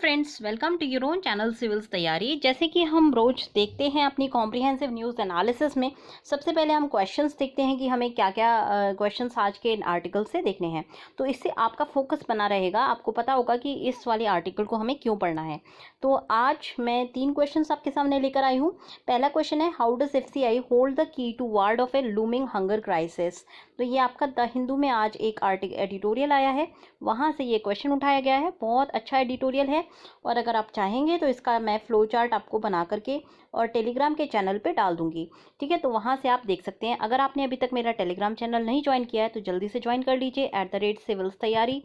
Friends, welcome to your own channel civils तैयारी। जैसे कि हम रोज देखते हैं अपनी कॉम्प्रिहेंसिव न्यूज़ एनालिसिस में, सबसे पहले हम क्वेश्चंस देखते हैं कि हमें क्या क्या क्वेश्चंस आज के आर्टिकल से देखने हैं। तो इससे आपका फोकस बना रहेगा, आपको पता होगा कि इस वाले आर्टिकल को हमें क्यों पढ़ना है। तो आज मैं 3 क्वेश्चंस आपके सामने लेकर आई हूँ। पहला क्वेश्चन है, how does FCI hold the key to ward off a looming hunger crisis. तो ये आपका द हिंदू में आज एक एडिटोरियल आया है, वहाँ से ये क्वेश्चन उठाया गया है। बहुत अच्छा एडिटोरियल है और अगर आप चाहेंगे तो इसका मैं फ्लो चार्ट आपको बना करके और टेलीग्राम के चैनल पे डाल दूंगी। ठीक है, तो वहाँ से आप देख सकते हैं। अगर आपने अभी तक मेरा टेलीग्राम चैनल नहीं ज्वाइन किया है तो जल्दी से ज्वाइन कर लीजिए @सिविल्स तैयारी।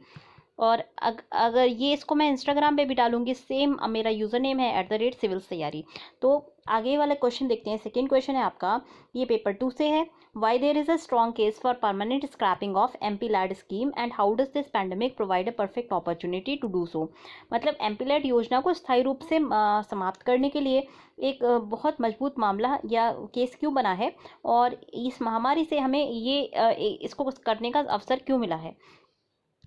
और अगर ये इसको मैं इंस्टाग्राम पे भी डालूंगी, सेम मेरा यूज़र नेम है @सिविल्स तैयारी। तो आगे वाला क्वेश्चन देखते हैं। सेकेंड क्वेश्चन है आपका, ये पेपर 2 से है। Why there is a strong case for permanent scrapping of MP LAD scheme and how does this pandemic provide a perfect opportunity to do so. मतलब एमपी लैड योजना को स्थायी रूप से समाप्त करने के लिए एक बहुत मजबूत मामला या केस क्यों बना है और इस महामारी से हमें ये इसको करने का अवसर क्यों मिला है।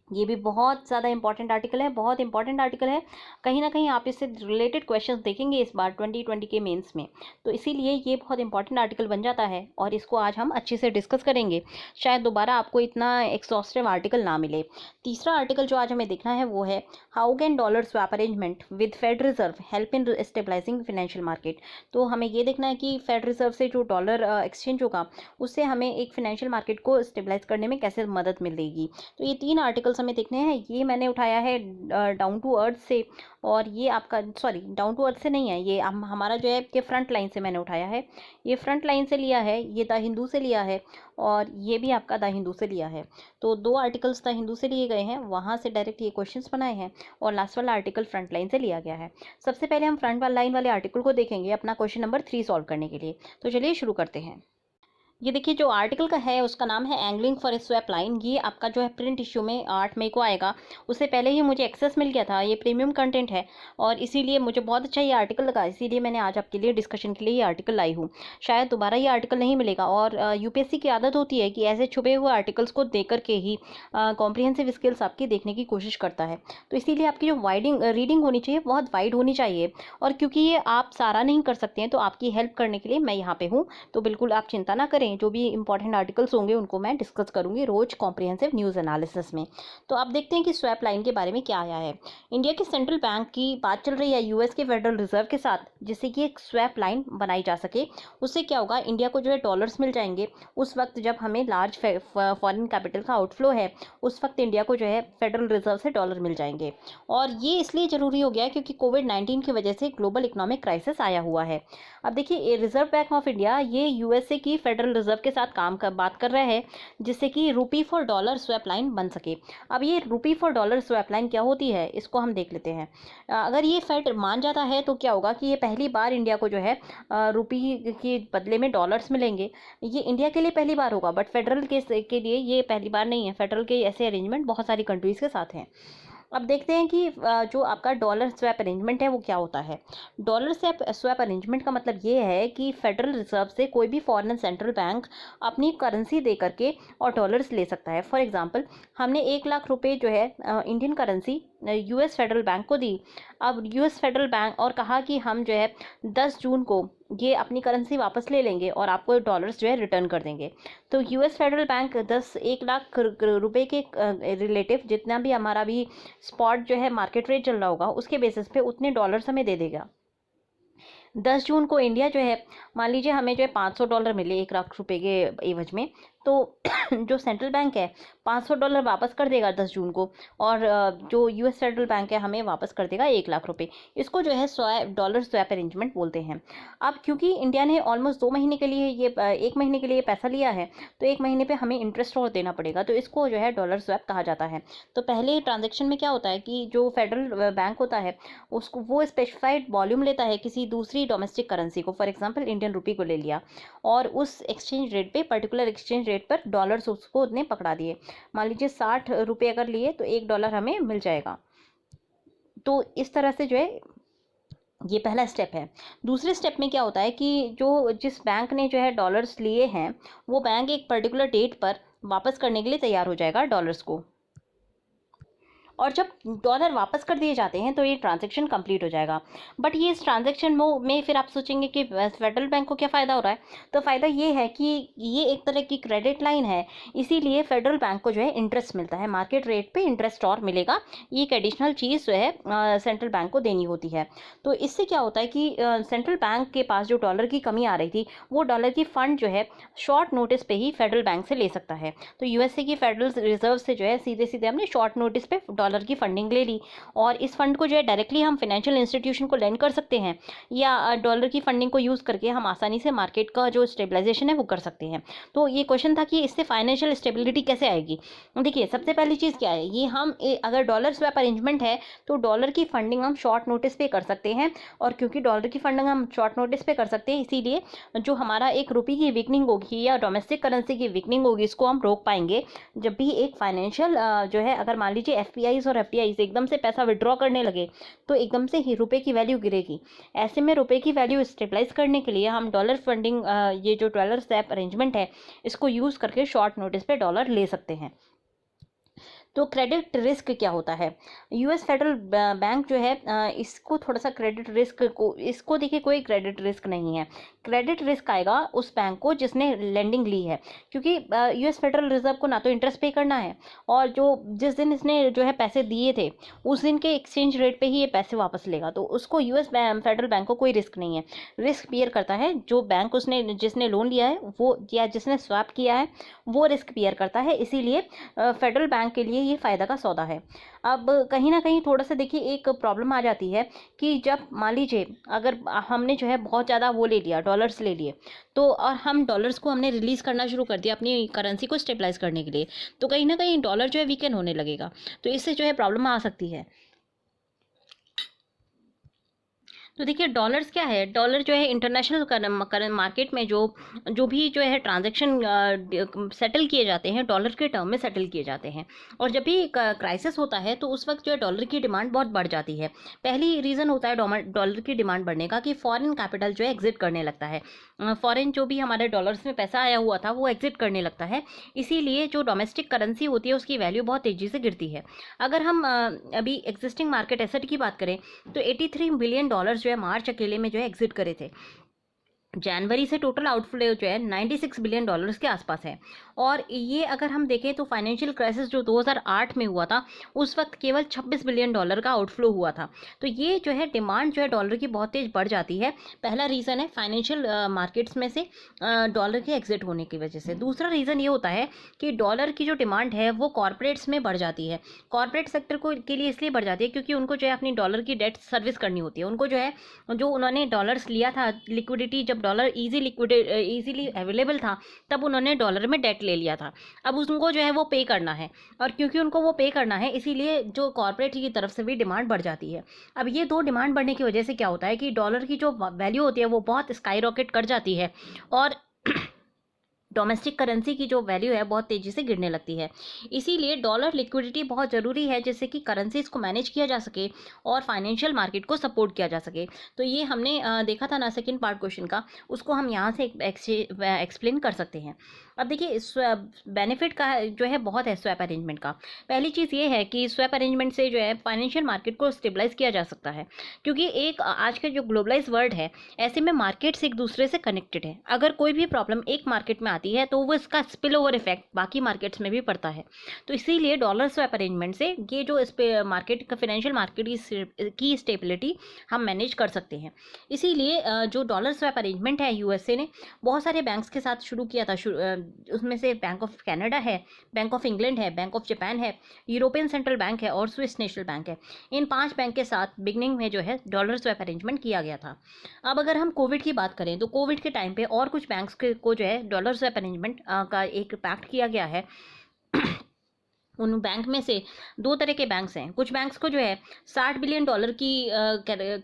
ये भी बहुत ज़्यादा इंपॉर्टेंट आर्टिकल है, बहुत इंपॉर्टेंट आर्टिकल है। कहीं ना कहीं आप इससे रिलेटेड क्वेश्चंस देखेंगे इस बार 2020 के मेंस में, तो इसीलिए ये बहुत इंपॉर्टेंट आर्टिकल बन जाता है और इसको आज हम अच्छे से डिस्कस करेंगे। शायद दोबारा आपको इतना एक्सॉस्टिव आर्टिकल ना मिले। तीसरा आर्टिकल जो आज हमें देखना है वो है, how can dollar swap arrangement with Fed Reserve help in stabilising financial market. तो हमें ये देखना है कि फेड रिजर्व से जो डॉलर एक्सचेंज होगा उससे हमें एक फाइनेंशियल मार्केट को स्टेबलाइज करने में कैसे मदद मिलेगी। तो ये 3 आर्टिकल्स हमें देखने हैं। ये मैंने उठाया है डाउन टू अर्थ से, और ये आपका सॉरी डाउन टू अर्थ से नहीं है, ये हमारा जो है कि फ्रंट लाइन से मैंने उठाया है। ये फ्रंट लाइन से लिया है, ये द हिंदू से लिया है और ये भी आपका द हिंदू से लिया है। तो 2 आर्टिकल्स द हिंदू से लिए गए हैं, वहाँ से डायरेक्ट ये क्वेश्चंस बनाए हैं और लास्ट वाला आर्टिकल फ्रंट लाइन से लिया गया है। सबसे पहले हम फ्रंट लाइन वाले आर्टिकल को देखेंगे अपना क्वेश्चन नंबर 3 सॉल्व करने के लिए। तो चलिए शुरू करते हैं। ये देखिए, जो आर्टिकल का है उसका नाम है angling for a swap line. ये आपका जो है प्रिंट इश्यू में 8 मई को आएगा। उससे पहले ही मुझे एक्सेस मिल गया था, ये प्रीमियम कंटेंट है और इसीलिए मुझे बहुत अच्छा ये आर्टिकल लगा, इसीलिए मैंने आज आपके लिए डिस्कशन के लिए ये आर्टिकल लाई हूँ। शायद दोबारा ये आर्टिकल नहीं मिलेगा और यूपीएससी की आदत होती है कि ऐसे छुपे हुए आर्टिकल्स को देख करके ही कॉम्प्रिहेंसिव स्किल्स आपकी देखने की कोशिश करता है। तो इसीलिए आपकी जो रीडिंग होनी चाहिए बहुत वाइड होनी चाहिए, और क्योंकि ये आप सारा नहीं कर सकते हैं तो आपकी हेल्प करने के लिए मैं यहाँ पे हूँ। तो बिल्कुल आप चिंता ना करें, जो भी इंपॉर्टेंट आर्टिकल्स होंगे उनको मैं डिस्कस करूंगी रोज कॉम्प्रिहेंसिव न्यूज़ एनालिसिस में। तो आप देखते हैं कि स्वैप लाइन के बारे में क्या आया है। इंडिया के सेंट्रल बैंक की बात चल रही है यूएस के फेडरल रिजर्व के साथ, जिससे कि एक स्वैप लाइन बनाई जा सके। उससे क्या होगा, इंडिया को जो है डॉलर्स मिल जाएंगे। उस वक्त जब हमें लार्ज फॉरेन कैपिटल का आउटफ्लो है, उस वक्त इंडिया को जो है फेडरल रिजर्व से डॉलर मिल जाएंगे। और ये इसलिए जरूरी हो गया है क्योंकि कोविड-19 की वजह से ग्लोबल इकोनॉमिक क्राइसिस आया हुआ है। अब देखिए, रिजर्व बैंक ऑफ इंडिया ये यूएसए की फेडरल रिजर्व के साथ बात कर रहा है, जिससे कि rupee for dollar swap line बन सके। अब ये rupee for dollar swap line क्या होती है, इसको हम देख लेते हैं। अगर ये फेड मान जाता है तो क्या होगा कि ये पहली बार इंडिया को जो है रुपी के बदले में डॉलर्स मिलेंगे। ये इंडिया के लिए पहली बार होगा, बट फेडरल के लिए ये पहली बार नहीं है। फेडरल के ऐसे अरेंजमेंट बहुत सारी कंट्रीज के साथ हैं। अब देखते हैं कि जो आपका डॉलर स्वैप अरेंजमेंट है वो क्या होता है। डॉलर स्वैप अरेंजमेंट का मतलब ये है कि फेडरल रिजर्व से कोई भी फॉरेन सेंट्रल बैंक अपनी करेंसी दे करके और डॉलर्स ले सकता है। फॉर एग्जांपल, हमने 1 लाख रुपए जो है Indian currency US federal bank को दी। अब यूएस फेडरल बैंक और कहा कि हम जो है 10 जून को ये अपनी करेंसी वापस ले लेंगे और आपको डॉलर्स जो है रिटर्न कर देंगे। तो यूएस फेडरल बैंक 1 लाख रुपए के रिलेटिव जितना भी हमारा भी स्पॉट जो है मार्केट रेट चल रहा होगा उसके बेसिस पे उतने डॉलर्स हमें दे देगा। 10 जून को इंडिया जो है, मान लीजिए हमें जो है $500 मिले 1 लाख रुपए के एवज में, तो जो सेंट्रल बैंक है $500 वापस कर देगा 10 जून को, और जो यूएस फेडरल बैंक है हमें वापस कर देगा 1 लाख रुपए। इसको जो है डॉलर स्वैप अरेंजमेंट बोलते हैं। अब क्योंकि इंडिया ने ऑलमोस्ट 2 महीने के लिए ये 1 महीने के लिए पैसा लिया है, तो 1 महीने पे हमें इंटरेस्ट और देना पड़ेगा, तो इसको जो है डॉलर स्वैप कहा जाता है। तो पहले ट्रांजेक्शन में क्या होता है कि जो फेडरल बैंक होता है उसको वो स्पेसिफाइड वॉल्यूम लेता है किसी दूसरी डोमेस्टिक करेंसी को, फॉर एग्जांपल इंडियन रुपी को ले लिया, और उस एक्सचेंज रेट पे पर्टिकुलर एक्सचेंज रेट पर डॉलर्स उसको उतने पकड़ा दिए। मान लीजिए 60 रुपये अगर लिए तो $1 हमें मिल जाएगा। तो इस तरह से जो है ये पहला स्टेप है। दूसरे स्टेप में क्या होता है कि जो जिस बैंक ने जो है डॉलर्स लिए हैं वो बैंक एक पर्टिकुलर डेट पर वापस करने के लिए तैयार हो जाएगा डॉलर्स को। और जब डॉलर वापस कर दिए जाते हैं तो ये ट्रांजैक्शन कंप्लीट हो जाएगा। बट ये इस ट्रांजैक्शन में फिर आप सोचेंगे कि फेडरल बैंक को क्या फ़ायदा हो रहा है, तो फ़ायदा ये है कि ये एक तरह की क्रेडिट लाइन है, इसीलिए फेडरल बैंक को जो है इंटरेस्ट मिलता है, मार्केट रेट पे इंटरेस्ट और मिलेगा। ये एक एडिशनल चीज़ जो है सेंट्रल बैंक को देनी होती है। तो इससे क्या होता है कि सेंट्रल बैंक के पास जो डॉलर की कमी आ रही थी, वो डॉलर की फ़ंड जो है शॉर्ट नोटिस पे ही फेडरल बैंक से ले सकता है। तो यूएसए की फेडरल रिजर्व से जो है सीधे सीधे हमने शॉर्ट नोटिस पे डॉलर की फंडिंग ले ली, और इस फंड को जो है डायरेक्टली हम फाइनेंशियल इंस्टीट्यूशन को लेंड कर सकते हैं, या डॉलर की फंडिंग को यूज़ करके हम आसानी से मार्केट का जो स्टेबलाइजेशन है वो कर सकते हैं। तो ये क्वेश्चन था कि इससे फाइनेंशियल स्टेबिलिटी कैसे आएगी। देखिए, सबसे पहली चीज़ क्या है, ये हम अगर डॉलर स्वैप अरेंजमेंट है तो डॉलर की फंडिंग हम शॉर्ट नोटिस पे कर सकते हैं, और क्योंकि डॉलर की फंडिंग हम शॉर्ट नोटिस पे कर सकते हैं, इसीलिए जो हमारा एक रुपये की वीकनिंग होगी या डोमेस्टिक करेंसी की वीकनिंग होगी, इसको हम रोक पाएंगे। जब भी एक फाइनेंशियल जो है, अगर मान लीजिए एफपीआईज और एफडीआईज एकदम से पैसा विड्रॉ करने लगे तो एकदम से ही रुपये की वैल्यू गिरेगी। ऐसे में रुपये की वैल्यू स्टेबलाइज करने के लिए हम डॉलर फंडिंग, ये जो डॉलर स्वैप अरेंजमेंट है, इसको यूज़ करके शॉर्ट नोटिस पे डॉलर ले सकते हैं। तो क्रेडिट रिस्क क्या होता है, यूएस फेडरल बैंक जो है इसको थोड़ा सा क्रेडिट रिस्क को, इसको देखिए कोई क्रेडिट रिस्क नहीं है। क्रेडिट रिस्क आएगा उस बैंक को जिसने लेंडिंग ली है, क्योंकि यूएस फेडरल रिजर्व को ना तो इंटरेस्ट पे करना है, और जो जिस दिन इसने जो है पैसे दिए थे उस दिन के एक्सचेंज रेट पे ही ये पैसे वापस लेगा, तो उसको यूएस फेडरल बैंक को कोई रिस्क नहीं है। रिस्क बियर करता है जो बैंक उसने जिसने लोन लिया है वो, या जिसने स्वैप किया है वो रिस्क बियर करता है, इसीलिए फेडरल बैंक के लिए ये फ़ायदा का सौदा है। अब कहीं ना कहीं थोड़ा सा देखिए एक प्रॉब्लम आ जाती है कि जब मान लीजिए अगर हमने जो है बहुत ज़्यादा वो ले लिया, डॉलर्स ले लिए, तो और हम डॉलर्स को हमने रिलीज़ करना शुरू कर दिया अपनी करेंसी को स्टेबलाइज करने के लिए, तो कहीं ना कहीं डॉलर जो है वीकेन होने लगेगा, तो इससे जो है प्रॉब्लम आ सकती है। तो देखिए डॉलर्स क्या है, डॉलर जो है इंटरनेशनल मार्केट में जो जो भी जो है ट्रांजैक्शन सेटल किए जाते हैं डॉलर के टर्म में सेटल किए जाते हैं, और जब भी क्राइसिस होता है तो उस वक्त जो है डॉलर की डिमांड बहुत बढ़ जाती है। पहली रीज़न होता है डॉलर की डिमांड बढ़ने का कि फॉरेन कैपिटल जो है एग्जिट करने लगता है, फॉरेन जो भी हमारे डॉलर्स में पैसा आया हुआ था वो एग्जिट करने लगता है, इसीलिए जो डोमेस्टिक करेंसी होती है उसकी वैल्यू बहुत तेज़ी से गिरती है। अगर हम अभी एग्जिस्टिंग मार्केट एसेट की बात करें तो 83 बिलियन डॉलर जो है मार्च अकेले में जो है एग्जिट करे थे। जनवरी से टोटल आउटफ्लो जो है 96 बिलियन डॉलर्स के आसपास है, और ये अगर हम देखें तो फाइनेंशियल क्राइसिस जो 2008 में हुआ था उस वक्त केवल 26 बिलियन डॉलर का आउटफ्लो हुआ था। तो ये जो है डिमांड जो है डॉलर की बहुत तेज़ बढ़ जाती है। पहला रीज़न है फाइनेंशियल मार्केट्स में से डॉलर के एग्जिट होने की वजह से। दूसरा रीज़न ये होता है कि डॉलर की जो डिमांड है वो कॉरपोरेट्स में बढ़ जाती है। कॉरपोरेट सेक्टर को के लिए इसलिए बढ़ जाती है क्योंकि उनको जो है अपनी डॉलर की डेट सर्विस करनी होती है। उनको जो है जो उन्होंने डॉलर्स लिया था, लिक्विडिटी जब डॉलर इजीली अवेलेबल था तब उन्होंने डॉलर में डेट ले लिया था, अब उनको जो है वो पे करना है, और क्योंकि उनको वो पे करना है इसीलिए जो कॉर्पोरेट की तरफ से भी डिमांड बढ़ जाती है। अब ये दो डिमांड बढ़ने की वजह से क्या होता है कि डॉलर की जो वैल्यू होती है वो बहुत स्काई रॉकेट कर जाती है, और डोमेस्टिक करेंसी की जो वैल्यू है बहुत तेज़ी से गिरने लगती है। इसीलिए डॉलर लिक्विडिटी बहुत ज़रूरी है जिससे कि करेंसीज को मैनेज किया जा सके और फाइनेंशियल मार्केट को सपोर्ट किया जा सके। तो ये हमने देखा था ना सेकंड पार्ट क्वेश्चन का, उसको हम यहाँ से एक्सप्लेन कर सकते हैं। अब देखिए बेनिफिट का जो है बहुत है स्वैप अरेंजमेंट का। पहली चीज़ ये है कि स्वैप अरेंजमेंट से जो है फाइनेंशियल मार्केट को स्टेबलाइज किया जा सकता है, क्योंकि एक आज का जो ग्लोबलाइज वर्ल्ड है ऐसे में मार्केट्स एक दूसरे से कनेक्टेड है। अगर कोई भी प्रॉब्लम एक मार्केट में आती है तो वो इसका स्पिल ओवर इफेक्ट बाकी मार्केट्स में भी पड़ता है। तो इसीलिए डॉलर स्वैप अरेंजमेंट से ये जो इस पे मार्केट का फाइनेंशियल मार्केट की स्टेबिलिटी हम मैनेज कर सकते हैं। इसीलिए जो डॉलर स्वैप अरेंजमेंट है यूएसए ने बहुत सारे बैंक्स के साथ शुरू किया था। उसमें से बैंक ऑफ कनाडा है, बैंक ऑफ इंग्लैंड है, बैंक ऑफ जापान है, यूरोपियन सेंट्रल बैंक है और स्विस नेशनल बैंक है। इन 5 बैंक के साथ बिगनिंग में जो है डॉलर स्वैप अरेंजमेंट किया गया था। अब अगर हम कोविड की बात करें तो कोविड के टाइम पे और कुछ बैंक्स को जो है डॉलर स्वैप अरेंजमेंट का एक पैक्ट किया गया है। उन बैंक में से 2 तरह के बैंक्स हैं। कुछ बैंक्स को जो है 60 बिलियन डॉलर की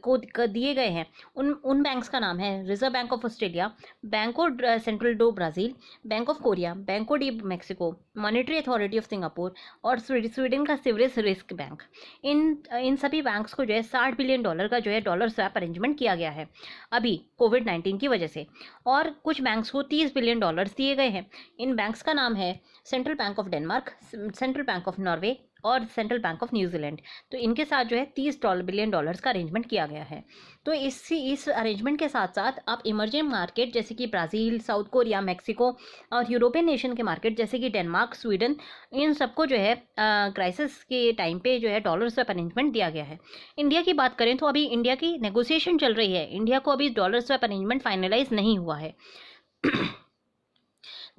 को दिए गए हैं। उन बैंक्स का नाम है Reserve Bank of Australia, Banco Central do Brasil, Bank of Korea, Banco de Mexico, Monetary Authority of Singapore और स्वीडन का सिवरेज रिस्क बैंक। इन सभी बैंक्स को जो है 60 बिलियन डॉलर का जो है डॉलर स्वैप अरेंजमेंट किया गया है अभी कोविड-19 की वजह से, और कुछ बैंक्स को 30 बिलियन डॉलर्स दिए गए हैं। इन बैंक्स का नाम है central bank of Denmark, central bank of Norway, और सेंट्रल बैंक ऑफ न्यूजीलैंड। तो इनके साथ जो है $30 बिलियन का अरेंजमेंट किया गया है। तो इस अरेंजमेंट के साथ साथ आप इमर्जिंग मार्केट जैसे कि ब्राज़ील, साउथ कोरिया, मेक्सिको और यूरोपियन नेशन के मार्केट जैसे कि डेनमार्क, स्वीडन, इन सबको जो है क्राइसिस के टाइम पे जो है डॉलर स्वैप अरेंजमेंट दिया गया है। इंडिया की बात करें तो अभी इंडिया की नेगोशिएशन चल रही है, इंडिया को अभी डॉलर स्वैप अरेंजमेंट फाइनलाइज नहीं हुआ है।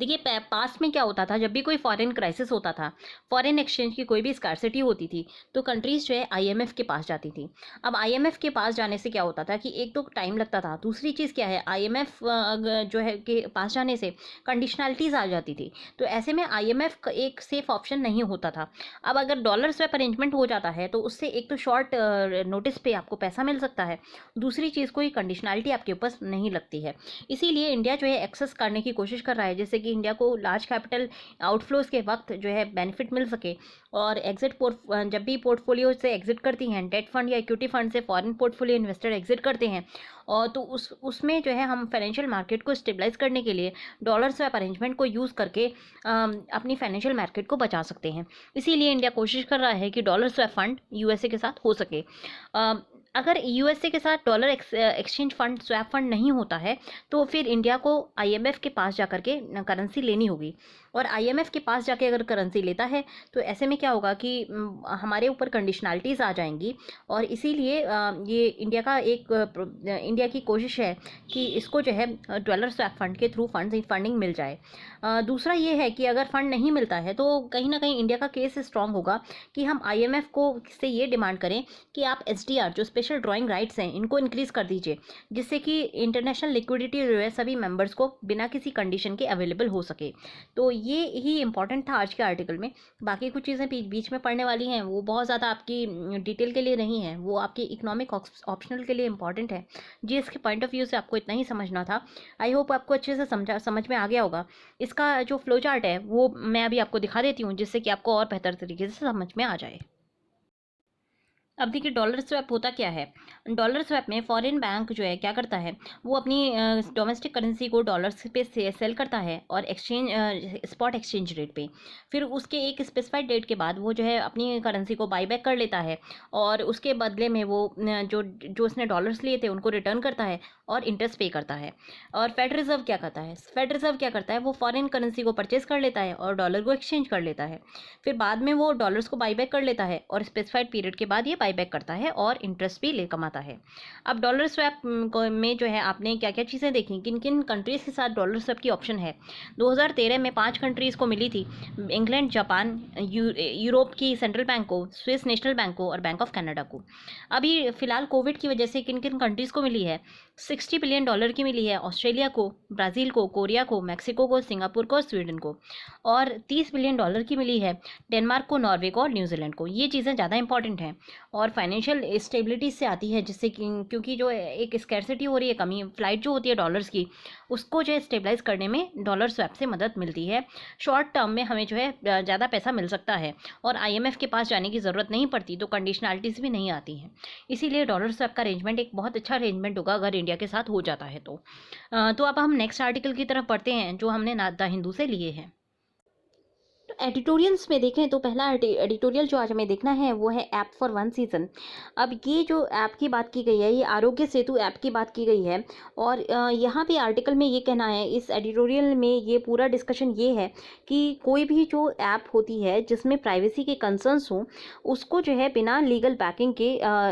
देखिए पास्ट में क्या होता था, जब भी कोई फॉरेन क्राइसिस होता था, फॉरेन एक्सचेंज की कोई भी स्कार्सिटी होती थी, तो कंट्रीज जो है आईएमएफ के पास जाती थी। अब आईएमएफ के पास जाने से क्या होता था कि एक तो टाइम लगता था, दूसरी चीज़ क्या है, आईएमएफ जो है के पास जाने से कंडीशनलिटीज़ आ जाती थी। तो ऐसे में आईएमएफ एक सेफ ऑप्शन नहीं होता था। अब अगर डॉलर स्वैप अरेंजमेंट हो जाता है तो उससे एक तो शॉर्ट नोटिस पे आपको पैसा मिल सकता है, दूसरी चीज़ कोई कंडीशनलिटी आपके ऊपर नहीं लगती है। इसीलिए इंडिया जो है एक्सेस करने की कोशिश कर रहा है, जैसे कि इंडिया को लार्ज कैपिटल आउटफ्लोज के वक्त जो है बेनिफिट मिल सके, और जब भी पोर्टफोलियो से एग्जिट करती हैं, डेट फंड या इक्विटी फंड से फॉरेन पोर्टफोलियो इन्वेस्टर एग्जिट करते हैं, और तो उसमें जो है हम फाइनेंशियल मार्केट को स्टेबलाइज करने के लिए डॉलर स्वैप अरेंजमेंट को यूज़ करके अपनी फाइनेंशियल मार्केट को बचा सकते हैं। इसीलिए इंडिया कोशिश कर रहा है कि डॉलर स्वैप फंड यूएसए के साथ हो सके। अगर यूएसए के साथ dollar exchange fund swap fund नहीं होता है तो फिर इंडिया को आईएमएफ के पास जाकर के करेंसी लेनी होगी, और आईएमएफ के पास जाके अगर करेंसी लेता है तो ऐसे में क्या होगा कि हमारे ऊपर कंडीशनलिटीज़ आ जाएंगी, और इसीलिए ये इंडिया की कोशिश है कि इसको जो है डॉलर स्वैप फंड के थ्रू फंडिंग मिल जाए। दूसरा ये है कि अगर फंड नहीं मिलता है तो कहीं ना कहीं इंडिया का केस स्ट्रांग होगा कि हम आईएमएफ को से ये डिमांड करें कि आप एसडीआर जो स्पेशल ड्राइंग राइट्स हैं इनको इंक्रीज़ कर दीजिए, जिससे कि इंटरनेशनल लिक्विडिटी जो है सभी मेंबर्स को बिना किसी कंडीशन के अवेलेबल हो सके। तो ये ही इंपॉर्टेंट था आज के आर्टिकल में। बाकी कुछ चीज़ें बीच में पढ़ने वाली हैं, वो बहुत ज़्यादा आपकी डिटेल के लिए नहीं है, वो आपकी इकोनॉमिक ऑप्शनल के लिए इंपॉर्टेंट है। जीएस के पॉइंट ऑफ व्यू से आपको इतना ही समझना था। आई होप आपको अच्छे से समझ में आ गया होगा। इसका जो फ्लो चार्ट है वो मैं अभी आपको दिखा देती हूँ, जिससे कि आपको और बेहतर तरीके से समझ में आ जाए। अब देखिए डॉलर स्वैप होता क्या है। डॉलर स्वैप में फॉरेन बैंक जो है क्या करता है, वो अपनी डोमेस्टिक करेंसी को डॉलर्स पे सेल करता है और स्पॉट एक्सचेंज रेट पे, फिर उसके एक स्पेसिफाइड डेट के बाद वो जो है अपनी करेंसी को बाई बैक कर लेता है, और उसके बदले में वो जो उसने डॉलर्स लिए थे उनको रिटर्न करता है और इंटरेस्ट पे करता है। और फेड रिजर्व क्या करता है, वो फॉरेन करेंसी को परचेज कर लेता है और डॉलर को एक्सचेंज कर लेता है, फिर बाद में वो डॉलर्स को बाई बैक कर लेता है और स्पेसिफाइड पीरियड के बाद ये बाईबैक करता है और इंटरेस्ट भी ले कमाता है। अब डॉलर स्वैप में जो है आपने क्या क्या चीज़ें देखी, किन किन कंट्रीज़ के साथ डॉलर स्वैप की ऑप्शन है। 2013 में 5 कंट्रीज़ को मिली थी, इंग्लैंड, जापान, यूरोप की सेंट्रल बैंक को, स्विस नेशनल बैंक को और बैंक ऑफ कनाडा को। अभी फिलहाल कोविड की वजह से किन किन कंट्रीज़ को मिली है, $60 बिलियन की मिली है ऑस्ट्रेलिया को, ब्राज़ील को, कोरिया को, मैक्सिको को, सिंगापुर को और स्वीडन को, और $30 बिलियन की मिली है डेनमार्क को, नॉर्वे को और न्यूजीलैंड को। ये चीज़ें ज़्यादा इंपॉर्टेंट हैं और फाइनेंशियल स्टेबिलिटी से आती है, जिससे क्योंकि जो एक स्कैरसिटी हो रही है, कमी फ्लाइट जो होती है डॉलर्स की, उसको जो है स्टेबलाइज करने में डॉलर स्वैप से मदद मिलती है। शॉर्ट टर्म में हमें जो है ज़्यादा पैसा मिल सकता है और आईएमएफ के पास जाने की ज़रूरत नहीं पड़ती, तो कंडीशनलिटीज़ भी नहीं आती हैं। इसीलिए डॉलर स्वैप का अरेंजमेंट एक बहुत अच्छा अरेंजमेंट होगा अगर इंडिया के साथ हो जाता है तो अब हम नेक्स्ट आर्टिकल की तरफ पढ़ते हैं जो हमने द हिंदू से लिए हैं। तो एडिटोरियल्स में देखें तो पहला एडिटोरियल जो आज हमें देखना है वो है ऐप फॉर वन सीज़न। अब ये जो ऐप की बात की गई है, ये आरोग्य सेतु ऐप की बात की गई है, और यहाँ पे आर्टिकल में ये कहना है, इस एडिटोरियल में ये पूरा डिस्कशन ये है कि कोई भी जो ऐप होती है जिसमें प्राइवेसी के कंसर्न्स हों, उसको जो है बिना लीगल बैकिंग के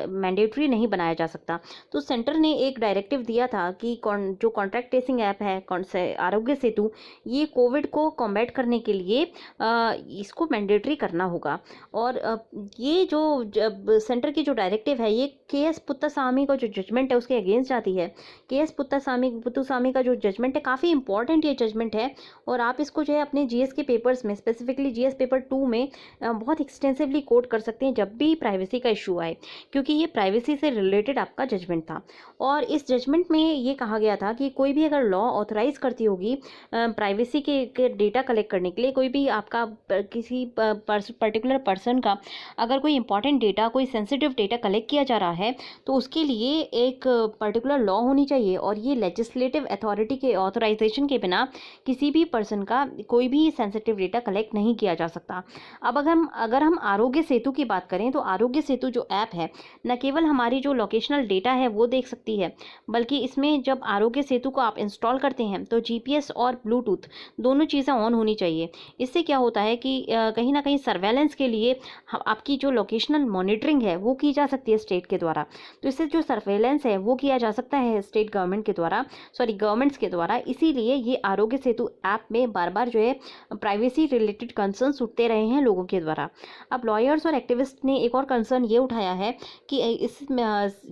मैंडेटरी नहीं बनाया जा सकता। तो सेंटर ने एक डायरेक्टिव दिया था कि जो कॉन्टैक्ट ट्रेसिंग ऐप है आरोग्य सेतु, ये कोविड को कॉम्बैट करने के लिए इसको मैंडेटरी करना होगा। और ये जो सेंटर की जो डायरेक्टिव है, ये के.एस. पुत्तासामी का जो जजमेंट है उसके अगेंस्ट जाती है। के.एस. पुत्तासामी का जो जजमेंट है काफ़ी इंपॉर्टेंट ये जजमेंट है, और आप इसको जो है अपने जीएस के पेपर्स में, स्पेसिफिकली जीएस पेपर 2 में बहुत एक्सटेंसिवली कोट कर सकते हैं जब भी प्राइवेसी का इशू आए, क्योंकि ये प्राइवेसी से रिलेटेड आपका जजमेंट था। और इस जजमेंट में ये कहा गया था कि कोई भी अगर लॉ ऑथराइज करती होगी प्राइवेसी के डेटा कलेक्ट करने के लिए, कोई भी आपका किसी पर्टिकुलर पर्सन का अगर कोई इंपॉर्टेंट डेटा, कोई सेंसिटिव डेटा कलेक्ट किया जा रहा है, तो उसके लिए एक पर्टिकुलर लॉ होनी चाहिए, और ये लेजिस्लेटिव अथॉरिटी के ऑथराइजेशन के बिना किसी भी पर्सन का कोई भी सेंसिटिव डेटा कलेक्ट नहीं किया जा सकता। अब अगर हम आरोग्य सेतु की बात करें, तो आरोग्य सेतु जो ऐप है, न केवल हमारी जो लोकेशनल डेटा है वो देख सकती है, बल्कि इसमें जब आरोग्य सेतु को आप इंस्टॉल करते हैं तो जीपीएस और ब्लूटूथ दोनों चीज़ें ऑन होनी चाहिए। इससे क्या होता है कि कहीं ना कहीं सर्वेलेंस के लिए आपकी जो लोकेशनल मॉनिटरिंग है वो की जा सकती है स्टेट के द्वारा। तो इससे जो सर्वेलेंस है वो किया जा सकता है स्टेट गवर्नमेंट के द्वारा, गवर्नमेंट्स के द्वारा। इसीलिए ये आरोग्य सेतु ऐप में बार बार जो है प्राइवेसी रिलेटेड कंसर्न्स उठते रहे हैं लोगों के द्वारा। अब लॉयर्स और एक्टिविस्ट ने एक और कंसर्न ये उठाया है कि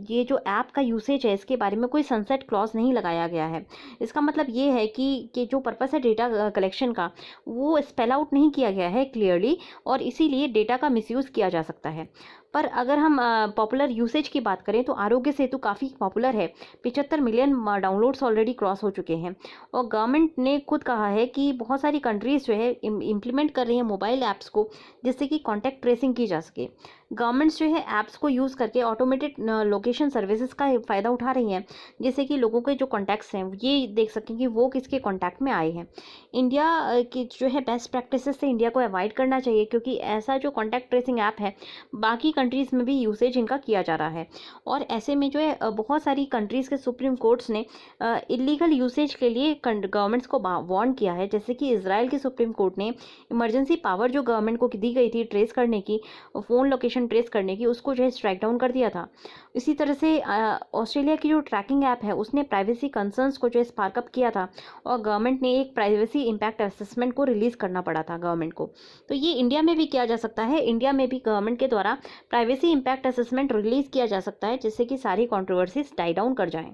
ये जो ऐप का यूसेज है इसके बारे में कोई सनसेट क्लॉज नहीं लगाया गया है। इसका मतलब ये है कि जो पर्पस है डेटा कलेक्शन का वो स्पेल आउट नहीं किया गया है क्लियरली, और इसीलिए डेटा का मिसयूज़ किया जा सकता है। पर अगर हम पॉपुलर यूसेज की बात करें तो आरोग्य सेतु काफ़ी पॉपुलर है। 75 मिलियन डाउनलोड्स ऑलरेडी क्रॉस हो चुके हैं, और गवर्नमेंट ने खुद कहा है कि बहुत सारी कंट्रीज़ जो है इम्प्लीमेंट कर रही हैं मोबाइल ऐप्स को, जिससे कि कॉन्टैक्ट ट्रेसिंग की जा सके। गवर्नमेंट्स जो है ऐप्स को यूज़ करके ऑटोमेटेड लोकेशन सर्विसेज का फ़ायदा उठा रही हैं, जिससे कि लोगों के जो कॉन्टैक्ट्स हैं ये देख सकें कि वो किसके कॉन्टैक्ट में आए हैं। इंडिया की जो है बेस्ट प्रैक्टिसेस से इंडिया को अवॉइड करना चाहिए, क्योंकि ऐसा जो कॉन्टैक्ट ट्रेसिंग ऐप है बाकी कंट्रीज़ में भी यूसेज इनका किया जा रहा है, और ऐसे में जो है बहुत सारी कंट्रीज़ के सुप्रीम कोर्ट्स ने इलीगल यूसेज के लिए गवर्नमेंट्स को वार्न किया है। जैसे कि इजराइल की सुप्रीम कोर्ट ने इमरजेंसी पावर जो गवर्नमेंट को दी गई थी ट्रेस करने की, फ़ोन लोकेशन ट्रेस करने की, उसको जो है स्ट्राइक डाउन कर दिया था। इसी तरह से ऑस्ट्रेलिया की जो ट्रैकिंग ऐप है उसने प्राइवेसी कंसर्न्स को जो है स्पार्क अप किया था, और गवर्नमेंट ने एक प्राइवेसी इम्पैक्ट असेसमेंट को रिलीज़ करना पड़ा था गवर्नमेंट को। तो ये इंडिया में भी किया जा सकता है। इंडिया में भी गवर्नमेंट के द्वारा प्राइवेसी इम्पैक्ट असेसमेंट रिलीज़ किया जा सकता है, जिससे कि सारी कंट्रोवर्सीज डाई डाउन कर जाएं।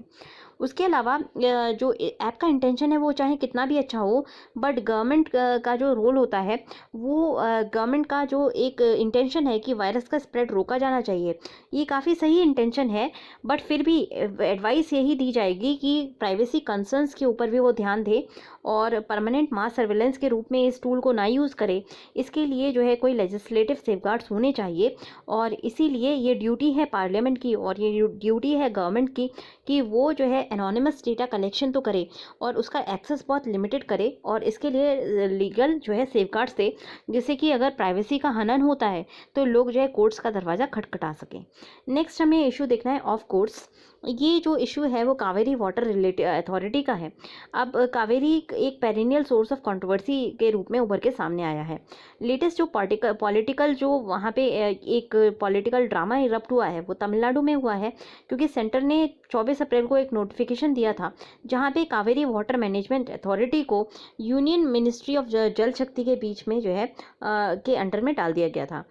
उसके अलावा जो ऐप का इंटेंशन है वो चाहे कितना भी अच्छा हो, बट गवर्नमेंट का जो रोल होता है वो गवर्नमेंट का जो एक इंटेंशन है कि वायरस का स्प्रेड रोका जाना चाहिए, ये काफ़ी सही इंटेंशन है। बट फिर भी एडवाइस यही दी जाएगी कि प्राइवेसी कंसर्न्स के ऊपर भी वो ध्यान दे, और परमानेंट मास सर्वेलेंस के रूप में इस टूल को ना यूज़ करे। इसके लिए जो है कोई लेजिस्लेटिव सेफगार्ड्स होने चाहिए, और इसीलिए ये ड्यूटी है पार्लियामेंट की, और ये ड्यूटी है गवर्नमेंट की कि वो जो है एनोनिमस डेटा कलेक्शन तो करे और उसका एक्सेस बहुत लिमिटेड करे, और इसके लिए लीगल जो है सेफगार्ड्स दे, जिससे कि अगर प्राइवेसी का हनन होता है तो लोग जो है कोर्ट्स का दरवाज़ा खटखटा सकें। नेक्स्ट हमें इशू देखना है ऑफ कोर्ट्स। ये जो इशू है वो कावेरी वाटर रिलेटेड अथॉरिटी का है। अब कावेरी एक पेरिनियल सोर्स ऑफ कंट्रोवर्सी के रूप में उभर के सामने आया है। लेटेस्ट जो पॉलिटिकल जो वहाँ पे एक पॉलिटिकल ड्रामा इरप्ट हुआ है वो तमिलनाडु में हुआ है, क्योंकि सेंटर ने 24 अप्रैल को एक नोटिफिकेशन दिया था जहाँ पे कावेरी वाटर मैनेजमेंट अथॉरिटी को यूनियन मिनिस्ट्री ऑफ जल शक्ति के बीच में जो है के अंडर में डाल दिया गया था।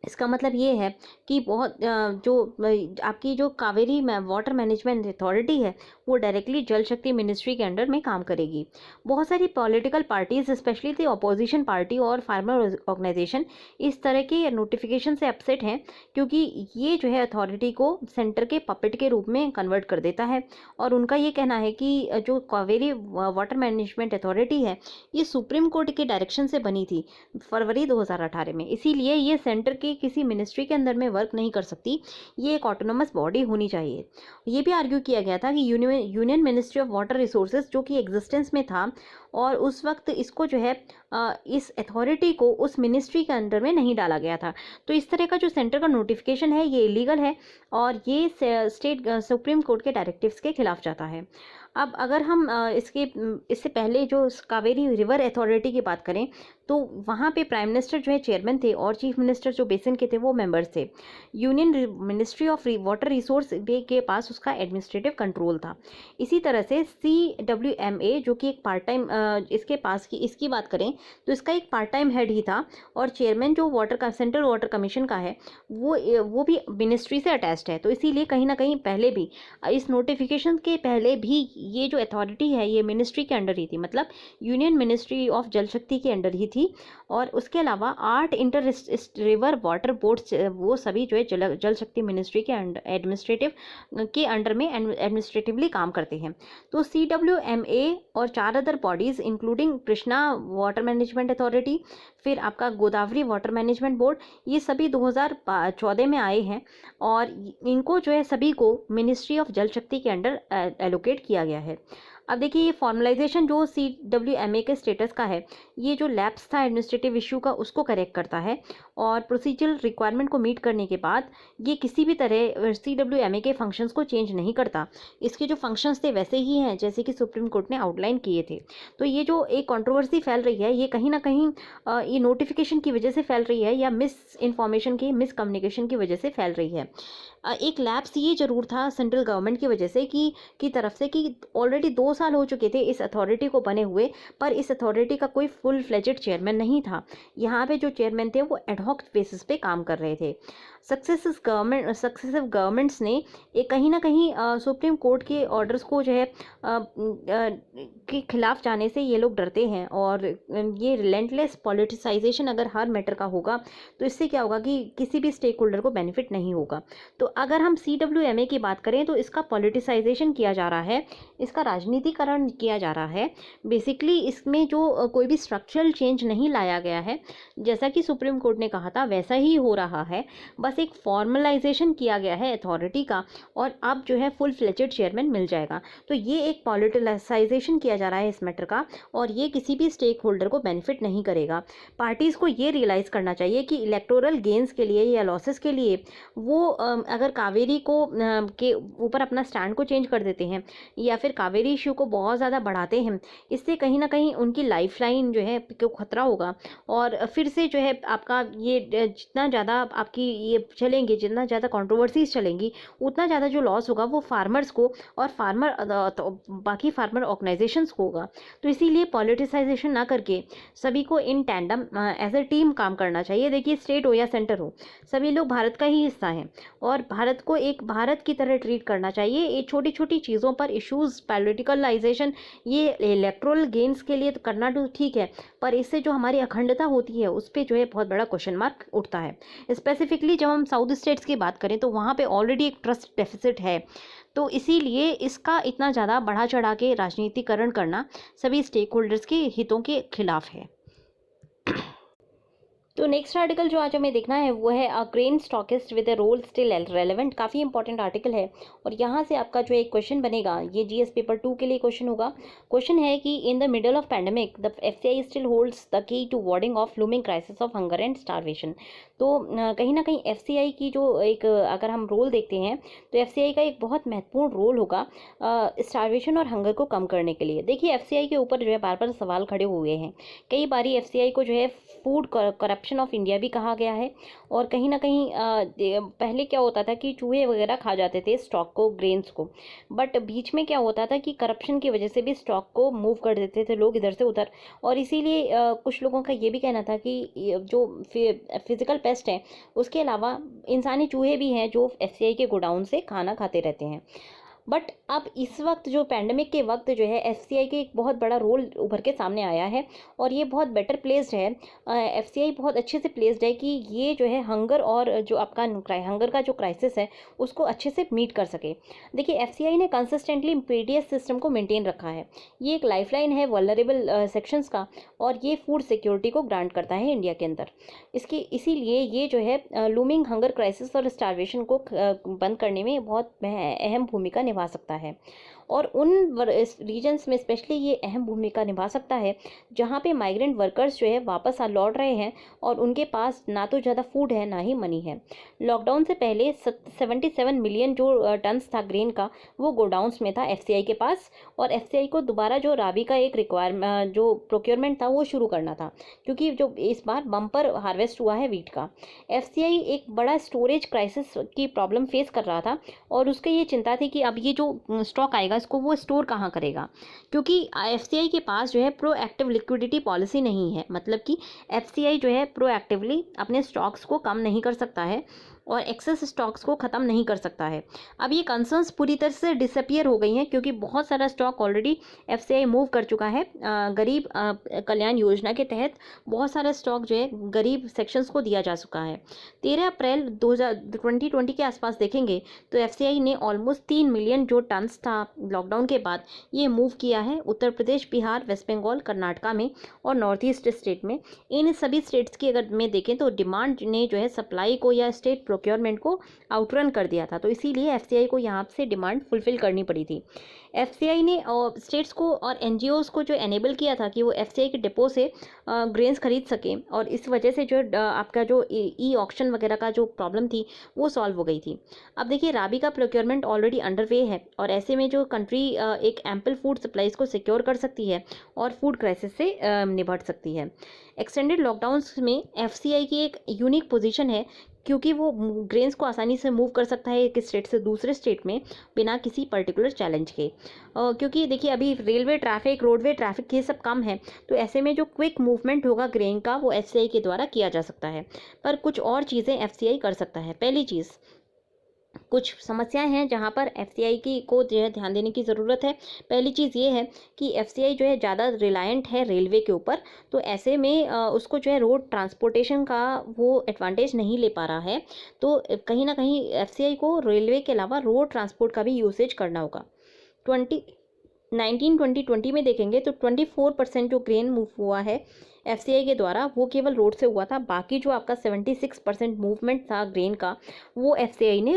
इसका मतलब ये है कि बहुत आपकी जो कावेरी वाटर मैनेजमेंट अथॉरिटी है वो डायरेक्टली जल शक्ति मिनिस्ट्री के अंडर में काम करेगी। बहुत सारी political parties specially the opposition party और फार्मर ऑर्गेनाइजेशन इस तरह के नोटिफिकेशन से अपसेट हैं, क्योंकि ये जो है अथॉरिटी को सेंटर के पपेट के रूप में कन्वर्ट कर देता है। और उनका ये कहना है कि जो कावेरी वाटर मैनेजमेंट अथॉरिटी है ये सुप्रीम कोर्ट के डायरेक्शन से बनी थी फरवरी 2018 में, इसीलिए ये सेंटर के किसी मिनिस्ट्री के अंदर में वर्क नहीं कर सकती, ये एक ऑटोनोमस बॉडी होनी चाहिए। ये भी आर्ग्यू किया गया था कि union ministry of water resources जो कि एग्जिस्टेंस में था, और उस वक्त इसको जो है इस अथॉरिटी को उस मिनिस्ट्री के अंडर में नहीं डाला गया था। तो इस तरह का जो सेंटर का नोटिफिकेशन है ये इलीगल है, और ये स्टेट सुप्रीम कोर्ट के डायरेक्टिव्स के खिलाफ जाता है। अब अगर हम इससे पहले जो कावेरी रिवर अथॉरिटी की बात करें तो वहाँ पे प्राइम मिनिस्टर जो है चेयरमैन थे, और चीफ मिनिस्टर जो बेसिन के थे वो मेंबर्स थे। Union ministry of water resource के पास उसका एडमिनिस्ट्रेटिव कंट्रोल था। इसी तरह से CWMA जो कि एक पार्ट टाइम इसकी बात करें तो इसका एक पार्ट टाइम हेड ही था, और चेयरमैन जो सेंट्रल वाटर कमीशन का है वो भी मिनिस्ट्री से अटैच्ड है। तो इसीलिए कहीं ना कहीं पहले भी इस नोटिफिकेशन के पहले भी ये जो अथॉरिटी है ये मिनिस्ट्री के अंडर ही थी, मतलब यूनियन मिनिस्ट्री ऑफ जल शक्ति के अंडर ही थी। और उसके अलावा 8 इंटर रिवर वाटर बोर्ड्स वो सभी जो है जल शक्ति मिनिस्ट्री के एडमिनिस्ट्रेटिव के अंडर में एडमिनिस्ट्रेटिवली काम करते हैं। तो CWMA और 4 other bodies including Krishna water management authority, फिर आपका गोदावरी वाटर मैनेजमेंट बोर्ड, ये सभी 2014 में आए हैं और इनको जो है सभी को मिनिस्ट्री ऑफ जल शक्ति के अंडर एलोकेट किया गया है। अब देखिए ये फॉर्मलाइजेशन जो CWMA के स्टेटस का है, ये जो लैप्स था एडमिनिस्ट्रेटिव इशू का उसको करेक्ट करता है और प्रोसीजरल रिक्वायरमेंट को मीट करने के बाद ये किसी भी तरह CWMA के फंक्शंस को चेंज नहीं करता। इसके जो फंक्शंस थे वैसे ही हैं जैसे कि सुप्रीम कोर्ट ने आउटलाइन किए थे। तो ये जो एक कंट्रोवर्सी फैल रही है ये कहीं ना कहीं ये नोटिफिकेशन की वजह से फैल रही है या मिस इन्फॉर्मेशन की मिसकम्युनिकेशन की वजह से फैल रही है। एक लैप्स ये जरूर था सेंट्रल गवर्नमेंट की वजह से की तरफ से कि ऑलरेडी 2 साल हो चुके थे इस अथॉरिटी को बने हुए, पर इस अथॉरिटी का कोई फुल फ्लेजेड चेयरमैन नहीं था। यहाँ पे जो चेयरमैन थे वो एडहॉक बेसिस पे काम कर रहे थे। सक्सेसिव गवर्नमेंट्स ने एक कहीं ना कहीं सुप्रीम कोर्ट के ऑर्डर्स को जो है के खिलाफ जाने से ये लोग डरते हैं और ये रिलेंटलेस पॉलिटिसाइजेशन अगर हर मैटर का होगा तो इससे क्या होगा कि किसी भी स्टेक होल्डर को बेनिफिट नहीं होगा। तो अगर हम CWMA की बात करें तो इसका पॉलिटिसाइजेशन किया जा रहा है, इसका राजनीतिकरण किया जा रहा है। बेसिकली इसमें जो कोई भी स्ट्रक्चरल चेंज नहीं लाया गया है, जैसा कि सुप्रीम कोर्ट ने कहा था वैसा ही हो रहा है। बस एक फॉर्मलाइजेशन किया गया है अथॉरिटी का और अब जो है फुल फ्लेजेड चेयरमैन मिल जाएगा। तो ये एक पॉलिटिसाइजेशन किया जा रहा है इस मैटर का और ये किसी भी स्टेक होल्डर को बेनिफिट नहीं करेगा। पार्टीज़ को ये रियलाइज़ करना चाहिए कि इलेक्टोरल गेन्स के लिए या लॉसेस के लिए वो अगर कावेरी को के ऊपर अपना स्टैंड को चेंज कर देते हैं या फिर कावेरी इशू को बहुत ज़्यादा बढ़ाते हैं, इससे कहीं ना कहीं उनकी लाइफलाइन जो है को खतरा होगा और फिर से जो है आपका ये जितना ज़्यादा आपकी ये चलेंगे, जितना ज़्यादा कंट्रोवर्सीज चलेंगी उतना ज़्यादा जो लॉस होगा वो फार्मर्स को और बाकी फार्मर ऑर्गेनाइजेशंस को होगा। तो इसीलिए पॉलिटिसाइजेशन ना करके सभी को in tandem as a team काम करना चाहिए। देखिए स्टेट हो या सेंटर हो, सभी लोग भारत का ही हिस्सा हैं और भारत को एक भारत की तरह ट्रीट करना चाहिए। ये छोटी छोटी चीज़ों पर इश्यूज़ पॉलिटिकलाइजेशन ये इलेक्ट्रोल गेन्स के लिए तो करना तो ठीक है, पर इससे जो हमारी अखंडता होती है उस पर जो है बहुत बड़ा क्वेश्चन मार्क उठता है। स्पेसिफिकली जब हम साउथ स्टेट्स की बात करें तो वहाँ पे ऑलरेडी एक ट्रस्ट डेफिसिट है, तो इसीलिए इसका इतना ज़्यादा बढ़ा चढ़ा के राजनीतिकरण करना सभी स्टेक होल्डर्स के हितों के खिलाफ है। तो नेक्स्ट आर्टिकल जो आज हमें देखना है वो है grain stockist with a role still relevant. काफ़ी इंपॉर्टेंट आर्टिकल है और यहाँ से आपका जो एक क्वेश्चन बनेगा ये GS पेपर 2 के लिए क्वेश्चन होगा। क्वेश्चन है कि in the middle of pandemic the FCI still holds the key to warding off looming crisis of hunger and starvation. तो कहीं ना कहीं FCI की जो एक अगर हम रोल देखते हैं तो FCI का एक बहुत महत्वपूर्ण रोल होगा स्टारवेशन और हंगर को कम करने के लिए। देखिए FCI के ऊपर जो है बार बार सवाल खड़े हुए हैं। कई बारी FCI को जो है फूड करप्शन ऑफ इंडिया भी कहा गया है और कहीं ना कहीं पहले क्या होता था कि चूहे वगैरह खा जाते थे स्टॉक को, ग्रेन्स को, बट बीच में क्या होता था कि करप्शन की वजह से भी स्टॉक को मूव कर देते थे लोग इधर से उधर। और इसीलिए कुछ लोगों का ये भी कहना था कि जो फिजिकल पेस्ट है उसके अलावा इंसानी चूहे भी हैं जो FCI के गोडाउन से खाना खाते रहते हैं। बट अब इस वक्त जो पैंडमिक के वक्त जो है FCI के एक बहुत बड़ा रोल उभर के सामने आया है और ये बहुत बेटर प्लेस्ड है। FCI बहुत अच्छे से प्लेस्ड है कि ये जो है हंगर और जो आपका हंगर का जो क्राइसिस है उसको अच्छे से मीट कर सके। देखिए FCI ने कंसिस्टेंटली PDS सिस्टम को मेंटेन रखा है। ये एक लाइफलाइन है वल्नरेबल सेक्शंस का और ये फूड सिक्योरिटी को ग्रांट करता है इंडिया के अंदर। इसीलिए ये जो है लूमिंग हंगर क्राइसिस और स्टारवेशन को बंद करने में बहुत अहम भूमिका निभा सकता है और उन रीजन्स में स्पेशली ये अहम भूमिका निभा सकता है जहाँ पे माइग्रेंट वर्कर्स जो है वापस लौट रहे हैं और उनके पास ना तो ज़्यादा फूड है ना ही मनी है। लॉकडाउन से पहले 77 मिलियन जो टन्स था ग्रेन का वो गोडाउंस में था FCI के पास और FCI को दोबारा जो राबी का एक रिक्वायरमेंट जो प्रोक्योरमेंट था वो शुरू करना था क्योंकि जो इस बार बम्पर हार्वेस्ट हुआ है वीट का। FCI एक बड़ा स्टोरेज क्राइसिस की प्रॉब्लम फेस कर रहा था और उसके ये चिंता थी कि अब ये जो स्टॉक आएगा इसको वो स्टोर कहाँ करेगा, क्योंकि FCI के पास जो है प्रोएक्टिव लिक्विडिटी पॉलिसी नहीं है। मतलब कि FCI जो है प्रोएक्टिवली अपने स्टॉक्स को कम नहीं कर सकता है और एक्सेस स्टॉक्स को ख़त्म नहीं कर सकता है। अब ये कंसर्न्स पूरी तरह से डिसअपियर हो गई हैं, क्योंकि बहुत सारा स्टॉक ऑलरेडी एफसीआई मूव कर चुका है। गरीब कल्याण योजना के तहत बहुत सारा स्टॉक जो है गरीब सेक्शंस को दिया जा चुका है। 13 अप्रैल 2020 के आसपास देखेंगे तो एफसीआई ने ऑलमोस्ट 3 मिलियन जो टन्स था लॉकडाउन के बाद ये मूव किया है उत्तर प्रदेश, बिहार, वेस्ट बंगाल, कर्नाटका में और नॉर्थ ईस्ट स्टेट में। इन सभी स्टेट्स की अगर में देखें तो डिमांड ने जो है सप्लाई को या स्टेट प्रोक्योरमेंट को आउटरन कर दिया था, तो इसीलिए एफसीआई को यहाँ से डिमांड फुलफिल करनी पड़ी थी। एफसीआई ने स्टेट्स को और एनजीओज को जो एनेबल किया था कि वो एफसीआई के डिपो से ग्रेन्स खरीद सकें, और इस वजह से जो आपका जो ई ऑक्शन वगैरह का जो प्रॉब्लम थी वो सॉल्व हो गई थी। अब देखिए राबी का प्रोक्योरमेंट ऑलरेडी अंडरवे है, और ऐसे में जो कंट्री एक एम्पल फूड सप्लाईज को सिक्योर कर सकती है और फूड क्राइसिस से निपट सकती है। एक्सटेंडेड लॉकडाउन्स में एफसीआई की एक यूनिक पोजीशन है, क्योंकि वो ग्रेन्स को आसानी से मूव कर सकता है एक स्टेट से दूसरे स्टेट में बिना किसी पर्टिकुलर चैलेंज के। क्योंकि देखिए अभी रेलवे ट्रैफिक, रोडवे ट्रैफिक ये सब कम है, तो ऐसे में जो क्विक मूवमेंट होगा ग्रेन का वो एफसीआई के द्वारा किया जा सकता है। पर कुछ और चीज़ें एफसीआई कर सकता है। पहली चीज़, कुछ समस्याएं हैं जहां पर एफसीआई की को जो है ध्यान देने की ज़रूरत है। पहली चीज़ ये है कि एफसीआई जो है ज़्यादा रिलायंट है रेलवे के ऊपर, तो ऐसे में उसको जो है रोड ट्रांसपोर्टेशन का वो एडवांटेज नहीं ले पा रहा है। तो कहीं ना कहीं एफसीआई को रेलवे के अलावा रोड ट्रांसपोर्ट का भी यूसेज करना होगा। 2020 में देखेंगे तो 24% जो ग्रेन मूव हुआ है एफसीआई के द्वारा वो केवल रोड से हुआ था। बाकी जो आपका 76% मूवमेंट था ग्रेन का वो एफसीआई ने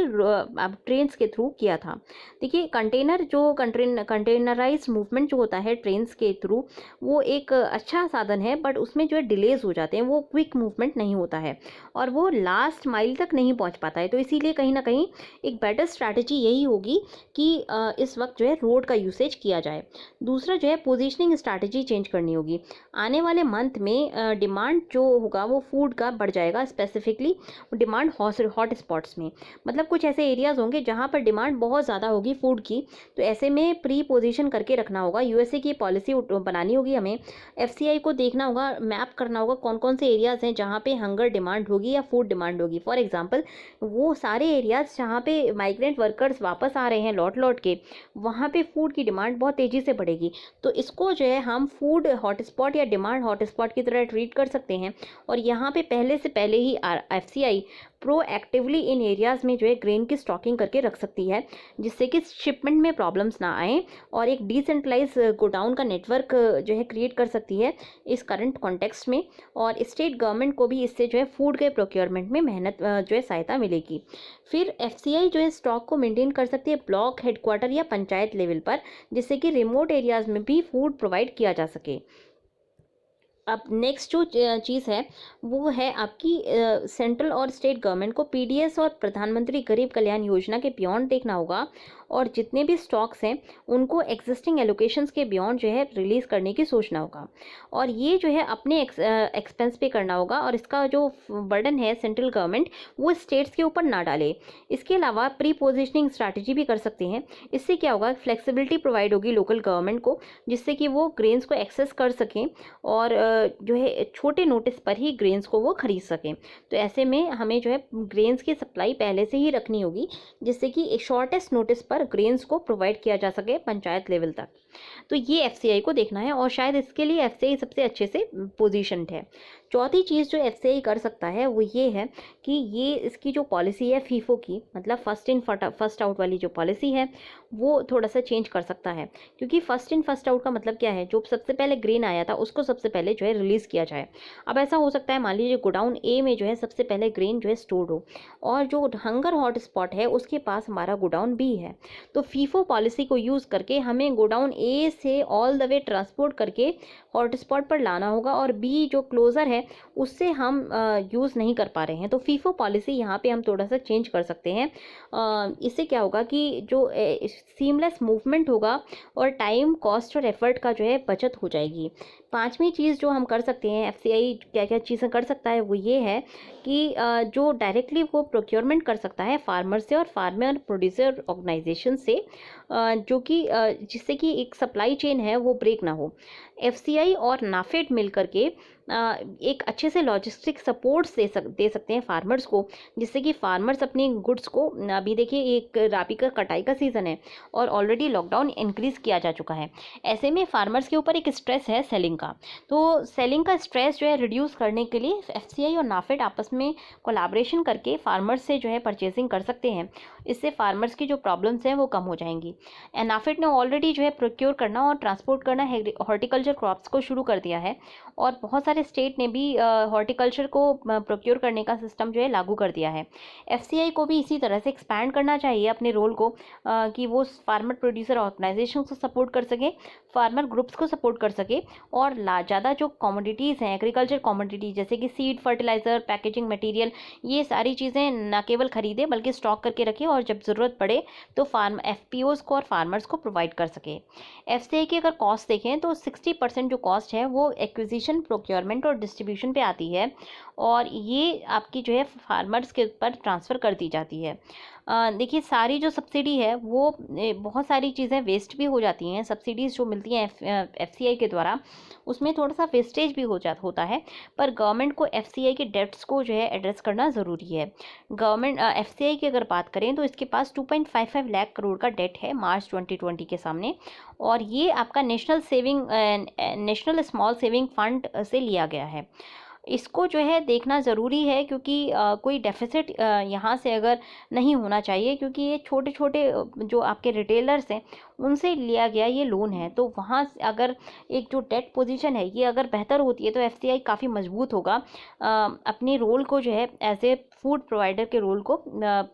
ट्रेन्स के थ्रू किया था। देखिए कंटेनराइज मूवमेंट जो होता है ट्रेन्स के थ्रू वो एक अच्छा साधन है, बट उसमें जो है डिलेज हो जाते हैं, वो क्विक मूवमेंट नहीं होता है और वो लास्ट माइल तक नहीं पहुंच पाता है। तो इसीलिए कहीं ना कहीं एक बेटर स्ट्रैटेजी यही होगी कि इस वक्त जो है रोड का यूसेज किया जाए। दूसरा जो है पोजीशनिंग स्ट्रैटेजी चेंज करनी होगी। आने वाले मंथ में डिमांड जो होगा वो फूड का बढ़ जाएगा, स्पेसिफिकली डिमांड हॉट स्पॉट्स में। मतलब कुछ ऐसे एरियाज होंगे जहाँ पर डिमांड बहुत ज़्यादा होगी फूड की, तो ऐसे में प्री पोजीशन करके रखना होगा। यूएसए की पॉलिसी बनानी होगी हमें। एफसीआई को देखना होगा, मैप करना होगा कौन कौन से एरियाज हैं जहाँ पे हंगर डिमांड होगी या फूड डिमांड होगी। फॉर एग्जाम्पल वो सारे एरियाज जहाँ पे माइग्रेंट वर्कर्स वापस आ रहे हैं लौट लौट के, वहाँ पे फूड की डिमांड बहुत तेज़ी से बढ़ेगी। तो इसको जो है हम फूड हॉटस्पॉट या डिमांड हॉटस्पॉट की तरह ट्रीट कर सकते हैं, और यहाँ पे पहले ही एफसीआई प्रोएक्टिवली इन एरियाज़ में जो है ग्रेन की स्टॉकिंग करके रख सकती है, जिससे कि शिपमेंट में प्रॉब्लम्स ना आए, और एक डिसेंट्रलाइज गोडाउन का नेटवर्क जो है क्रिएट कर सकती है इस करंट कॉन्टेक्स्ट में। और स्टेट गवर्नमेंट को भी इससे जो है फूड के प्रोक्योरमेंट में मेहनत जो है सहायता मिलेगी। फिर एफसीआई जो है स्टॉक को मेंटेन कर सकती है ब्लॉक हेडक्वार्टर या पंचायत लेवल पर, जिससे कि रिमोट एरियाज़ में भी फूड प्रोवाइड किया जा सके। अब नेक्स्ट जो चीज़ है वो है आपकी सेंट्रल और स्टेट गवर्नमेंट को पीडीएस और प्रधानमंत्री गरीब कल्याण योजना के बियॉन्ड देखना होगा, और जितने भी स्टॉक्स हैं उनको एग्जिस्टिंग एलोकेशंस के बियॉन्ड जो है रिलीज़ करने की सोचना होगा, और ये जो है अपने एक्सपेंस पे करना होगा, और इसका जो बर्डन है सेंट्रल गवर्नमेंट वो स्टेट्स के ऊपर ना डाले। इसके अलावा प्री पोजिशनिंग स्ट्रैटेजी भी कर सकते हैं। इससे क्या होगा, फ्लेक्सिबिलिटी प्रोवाइड होगी लोकल गवर्नमेंट को, जिससे कि वो ग्रेन्स को एक्सेस कर सकें और जो है छोटे नोटिस पर ही ग्रेन्स को वो खरीद सकें। तो ऐसे में हमें जो है ग्रेन्स की सप्लाई पहले से ही रखनी होगी, जिससे कि शॉर्टेस्ट नोटिस पर ग्रेन्स को प्रोवाइड किया जा सके पंचायत लेवल तक। तो ये एफसीआई को देखना है, और शायद इसके लिए एफसीआई सबसे अच्छे से पोजीशन्ड है। चौथी चीज़ जो एफसीआई कर सकता है वो ये है कि ये इसकी जो पॉलिसी है फीफो की, मतलब फर्स्ट इन फर्स्ट आउट वाली जो पॉलिसी है वो थोड़ा सा चेंज कर सकता है। क्योंकि फर्स्ट इन फर्स्ट आउट का मतलब क्या है, जो सबसे पहले ग्रेन आया था उसको सबसे पहले जो है रिलीज़ किया जाए। अब ऐसा हो सकता है, मान लीजिए गोडाउन ए में जो है सबसे पहले ग्रेन जो है स्टोर्ड हो, और जो हंगर हॉट स्पॉट है उसके पास हमारा गोडाउन बी है, तो फीफो पॉलिसी को यूज़ करके हमें गोडाउन ए से ऑल द वे ट्रांसपोर्ट करके हॉट स्पॉट पर लाना होगा, और बी जो क्लोज़र है उससे हम यूज़ नहीं कर पा रहे हैं। तो फीफो पॉलिसी यहाँ पे हम थोड़ा सा चेंज कर सकते हैं। इससे क्या होगा कि जो सीमलेस मूवमेंट होगा और टाइम, कॉस्ट और एफर्ट का जो है बचत हो जाएगी। पांचवी चीज़ जो हम कर सकते हैं, एफसीआई क्या क्या चीज़ें कर सकता है वो ये है कि जो डायरेक्टली वो प्रोक्योरमेंट कर सकता है फार्मर से और फार्मर प्रोड्यूसर ऑर्गेनाइजेशन से, जो कि जिससे कि एक सप्लाई चेन है वो ब्रेक ना हो। एफसीआई और नाफेड मिल करके एक अच्छे से लॉजिस्टिक सपोर्ट्स दे सकते हैं फार्मर्स को, जिससे कि फार्मर्स अपनी गुड्स को, अभी देखिए एक राबी का कटाई का सीज़न है और ऑलरेडी लॉकडाउन इंक्रीज़ किया जा चुका है। ऐसे में फार्मर्स के ऊपर एक स्ट्रेस है सेलिंग का, तो सेलिंग का स्ट्रेस जो है रिड्यूस करने के लिए एफसीआई और नाफेड आपस में कोलैबोरेशन करके फार्मर्स से जो है परचेजिंग कर सकते हैं। इससे फार्मर्स की जो प्रॉब्लम्स हैं वो कम हो जाएंगी। नाफेड ने ऑलरेडी जो है प्रोक्योर करना और ट्रांसपोर्ट करना हॉर्टिकल्चर क्रॉप्स को शुरू कर दिया है और बहुत सारे स्टेट ने भी हॉर्टिकल्चर को प्रोक्योर करने का सिस्टम जो है लागू कर दिया है। एफसीआई को भी इसी तरह से एक्सपैंड करना चाहिए अपने रोल को, कि वो फार्मर प्रोड्यूसर ऑर्गेनाइजेशन को सपोर्ट कर सके, फार्मर ग्रुप्स को सपोर्ट कर सके और ज़्यादा जो कमोडिटीज़ हैं एग्रीकल्चर कमोडिटी जैसे कि सीड, फर्टिलाइज़र, पैकेजिंग मटेरियल, ये सारी चीज़ें न केवल खरीदे बल्कि स्टॉक करके रखे और जब ज़रूरत पड़े तो एफपीओज़ को और फार्मर्स को प्रोवाइड कर सके। एफसीआई की अगर कॉस्ट देखें तो 60% जो कॉस्ट है वो एक्विजिशन, प्रोक्योरमेंट और डिस्ट्रीब्यूशन पे आती है और ये आपकी जो है फार्मर्स के ऊपर ट्रांसफ़र कर दी जाती है। देखिए सारी जो सब्सिडी है वो बहुत सारी चीज़ें वेस्ट भी हो जाती हैं। सब्सिडीज़ जो मिलती हैं एफसीआई के द्वारा, उसमें थोड़ा सा वेस्टेज भी होता है, पर गवर्नमेंट को एफसीआई के डेट्स को जो है एड्रेस करना ज़रूरी है। गवर्नमेंट एफसीआई की अगर बात करें तो इसके पास 2.55 लाख करोड़ का डेट है मार्च 2020 के सामने, और ये आपका नेशनल स्मॉल सेविंग फंड से लिया गया है। इसको जो है देखना ज़रूरी है क्योंकि कोई डेफिसिट यहाँ से अगर नहीं होना चाहिए, क्योंकि ये छोटे छोटे जो आपके रिटेलर्स हैं उनसे लिया गया ये लोन है, तो वहाँ से अगर एक जो डेट पोजीशन है ये अगर बेहतर होती है तो एफसीआई काफ़ी मजबूत होगा अपनी रोल को जो है एज ए फूड प्रोवाइडर के रोल को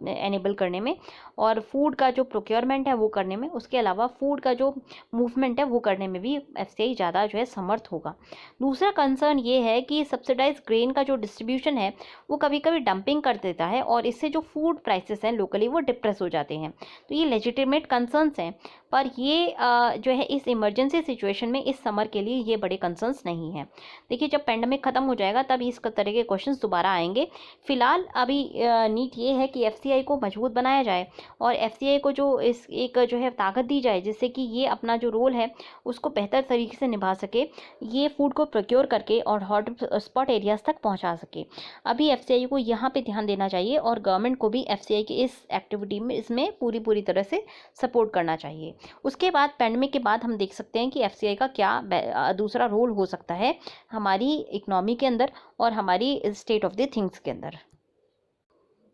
एनेबल करने में और फूड का जो प्रोक्योरमेंट है वो करने में, उसके अलावा फूड का जो मूवमेंट है वो करने में भी एफसीआई ज़्यादा जो है समर्थ होगा। दूसरा कंसर्न ये है कि सब्सिडाइज ग्रेन का जो डिस्ट्रीब्यूशन है वो कभी कभी डंपिंग कर देता है और इससे जो फूड प्राइसेस हैं लोकली वो डिप्रेस हो जाते हैं। तो ये लेजिटिमेट कंसर्न्स हैं, पर ये जो है इस इमरजेंसी सिचुएशन में इस समर के लिए ये बड़े कंसर्न्स नहीं हैं। देखिए जब पेंडेमिक खत्म हो जाएगा तब इस तरह के क्वेश्चंस दोबारा आएंगे। फिलहाल अभी नीड ये है कि एफसीआई को मजबूत बनाया जाए और एफसीआई को जो इस एक जो है ताकत दी जाए जिससे कि ये अपना जो रोल है उसको बेहतर तरीके से निभा सके, ये फूड को प्रोक्योर करके और हॉट स्पॉट एरियाज तक पहुंचा सके। अभी एफसीआई को यहाँ पे ध्यान देना चाहिए और गवर्नमेंट को भी एफसीआई की इस एक्टिविटी में इसमें पूरी तरह से सपोर्ट करना चाहिए। उसके बाद पेंडेमिक के बाद हम देख सकते हैं कि एफसीआई का क्या दूसरा रोल हो सकता है हमारी इकोनॉमी के अंदर और हमारी स्टेट ऑफ द थिंग्स के अंदर।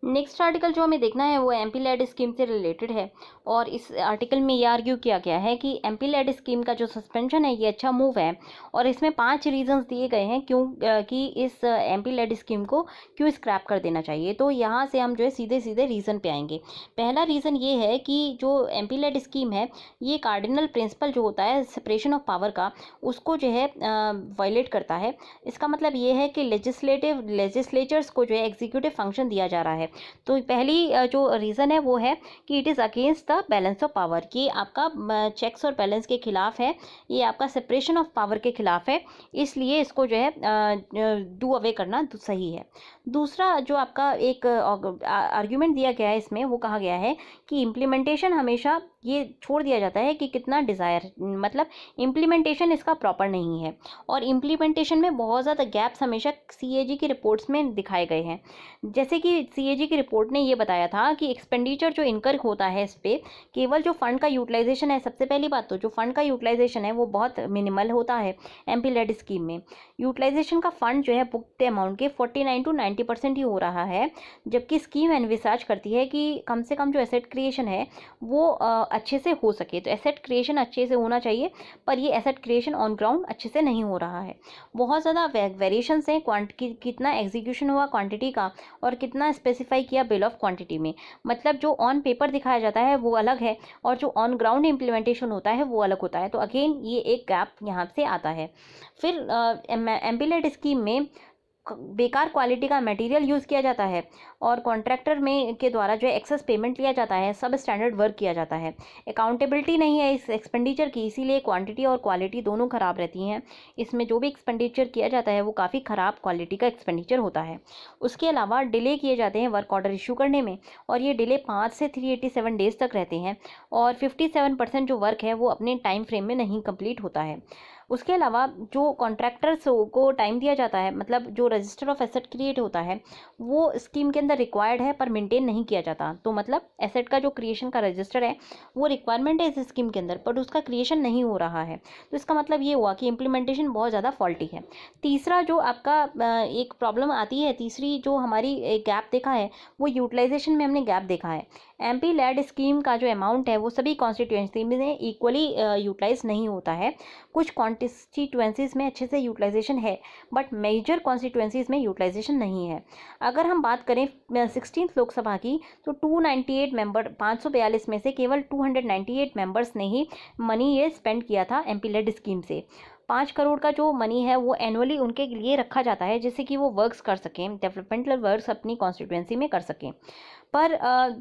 नेक्स्ट आर्टिकल जो हमें देखना है वो एमपी लेड स्कीम से रिलेटेड है और इस आर्टिकल में ये आर्ग्यू किया गया है कि एमपी लेड स्कीम का जो सस्पेंशन है ये अच्छा मूव है और इसमें 5 रीजंस दिए गए हैं क्यों कि इस एमपी लेड स्कीम को क्यों स्क्रैप कर देना चाहिए। तो यहाँ से हम जो है सीधे सीधे रीज़न पे आएंगे। पहला रीज़न ये है कि जो एमपी लेड स्कीम है ये कार्डिनल प्रिंसिपल जो होता है सेपरेशन ऑफ पावर का, उसको जो है वायलेट करता है। इसका मतलब ये है कि लेजिस्लेचर्स को जो है एग्जीक्यूटिव फंक्शन दिया जा रहा है। तो पहली जो रीज़न है वो है कि it is against the balance of power, कि आपका चेक्स और बैलेंस के खिलाफ है, ये आपका सेपरेशन ऑफ पावर के खिलाफ है, इसलिए इसको जो है डू अवे करना सही है। दूसरा जो आपका एक आर्ग्यूमेंट दिया गया है इसमें वो कहा गया है कि इम्प्लीमेंटेशन हमेशा ये छोड़ दिया जाता है कि कितना डिज़ायर, मतलब इम्प्लीमेंटेशन इसका प्रॉपर नहीं है और इम्प्लीमेंटेशन में बहुत ज़्यादा गैप्स हमेशा सीएजी की रिपोर्ट्स में दिखाए गए हैं। जैसे कि सीएजी की रिपोर्ट ने ये बताया था कि एक्सपेंडिचर जो इनकर होता है इस पर केवल जो फंड का यूटिलाइजेशन है, सबसे पहली बात तो जो फंड का यूटिलाइजेशन है वो बहुत मिनिमल होता है एमपी लेड स्कीम में। यूटिलाइजेशन का फंड जो है बुकड अमाउंट के 49 to 90% ही हो रहा है, जबकि स्कीम एनविसाज करती है कि कम से कम जो एसेट क्रिएशन है वो अच्छे से हो सके। तो एसेट क्रिएशन अच्छे से होना चाहिए, पर ये एसेट क्रिएशन ऑन ग्राउंड अच्छे से नहीं हो रहा है। बहुत ज़्यादा वेरिएशंस हैं कितना एग्जीक्यूशन हुआ क्वांटिटी का और कितना स्पेसिफाई किया बिल ऑफ क्वांटिटी में, मतलब जो ऑन पेपर दिखाया जाता है वो अलग है और जो ऑन ग्राउंड इम्प्लीमेंटेशन होता है वो अलग होता है। तो अगेन ये एक गैप यहाँ से आता है। फिर एमपी लेड स्कीम में बेकार क्वालिटी का मटेरियल यूज़ किया जाता है और कॉन्ट्रैक्टर में के द्वारा जो है एक्सेस पेमेंट लिया जाता है, सब स्टैंडर्ड वर्क किया जाता है, अकाउंटेबिलिटी नहीं है इस एक्सपेंडिचर की, इसीलिए क्वांटिटी और क्वालिटी दोनों ख़राब रहती हैं। इसमें जो भी एक्सपेंडिचर किया जाता है वो काफ़ी ख़राब क्वालिटी का एक्सपेंडिचर होता है। उसके अलावा डिले किए जाते हैं वर्क ऑर्डर इशू करने में और ये डिले 5 से 387 डेज तक रहते हैं और 57% जो वर्क है वो अपने टाइम फ्रेम में नहीं कंप्लीट होता है। उसके अलावा जो कॉन्ट्रैक्टर्स को टाइम दिया जाता है, मतलब जो रजिस्टर ऑफ एसेट क्रिएट होता है वो स्कीम के अंदर रिक्वायर्ड है पर मेंटेन नहीं किया जाता। तो मतलब एसेट का जो क्रिएशन का रजिस्टर है वो रिक्वायरमेंट है इस स्कीम के अंदर, पर उसका क्रिएशन नहीं हो रहा है। तो इसका मतलब ये हुआ कि इम्प्लीमेंटेशन बहुत ज़्यादा फॉल्टी है। तीसरा जो आपका एक प्रॉब्लम आती है, तीसरी जो हमारी एक गैप देखा है वो यूटिलाइजेशन में हमने गैप देखा है। एमपी लेड स्कीम का जो अमाउंट है वो सभी कॉन्स्टिट्यूएंसी में इक्वली यूटिलाइज नहीं होता है। कुछ कॉन्स्टिट्यूएंसीज में अच्छे से यूटिलाइजेशन है बट मेजर कॉन्स्टिट्यूएंसीज में यूटिलाइजेशन नहीं है। अगर हम बात करें 16th लोकसभा की तो 298 मेंबर 542 में से केवल 298 मेंबर्स ने ही मनी ये स्पेंड किया था एमपी लेड स्कीम से। 5 करोड़ का जो मनी है वो एनुअली उनके लिए रखा जाता है जिससे कि वो वर्क्स कर सकें, डेवलपमेंटल वर्क्स अपनी कॉन्स्टिट्यूएंसी में कर सकें। पर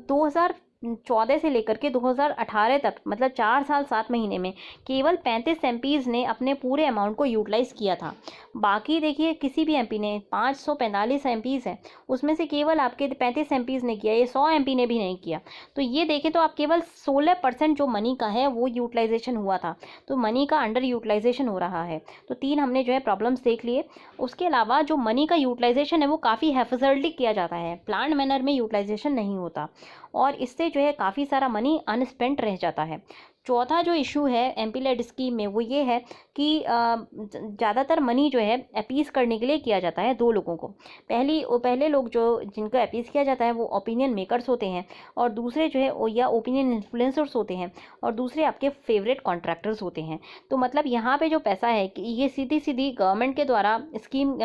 2014 से लेकर के 2018 तक, मतलब 4 साल 7 महीने में केवल 35 एमपीज ने अपने पूरे अमाउंट को यूटिलाइज़ किया था। बाकी देखिए किसी भी एमपी ने 545 एमपीज हैं उसमें से केवल आपके 35 एमपीज ने किया, ये 100 एमपी ने भी नहीं किया। तो ये देखें तो आप केवल 16% जो मनी का है वो यूटिलाइजेशन हुआ था। तो मनी का अंडर यूटिलाइजेशन हो रहा है। तो 3 हमने जो है प्रॉब्लम्स देख लिए। उसके अलावा जो मनी का यूटिलाइजेशन है वो काफ़ी हैफजर्डली किया जाता है, प्लान्ड मैनर में यूटिलाइजेशन नहीं होता और इससे जो है काफ़ी सारा मनी अनस्पेंट रह जाता है। चौथा जो इशू है एमपी लेड स्कीम में वो ये है कि ज़्यादातर मनी जो है अपीज़ करने के लिए किया जाता है 2 लोगों को। पहले लोग जो जिनको अपीज़ किया जाता है वो ओपिनियन मेकर्स होते हैं और दूसरे जो है या ओपिनियन इन्फ्लुएंसर्स होते हैं और दूसरे आपके फेवरेट कॉन्ट्रैक्टर्स होते हैं। तो मतलब यहाँ पे जो पैसा है कि ये सीधी सीधी गवर्नमेंट के द्वारा स्कीम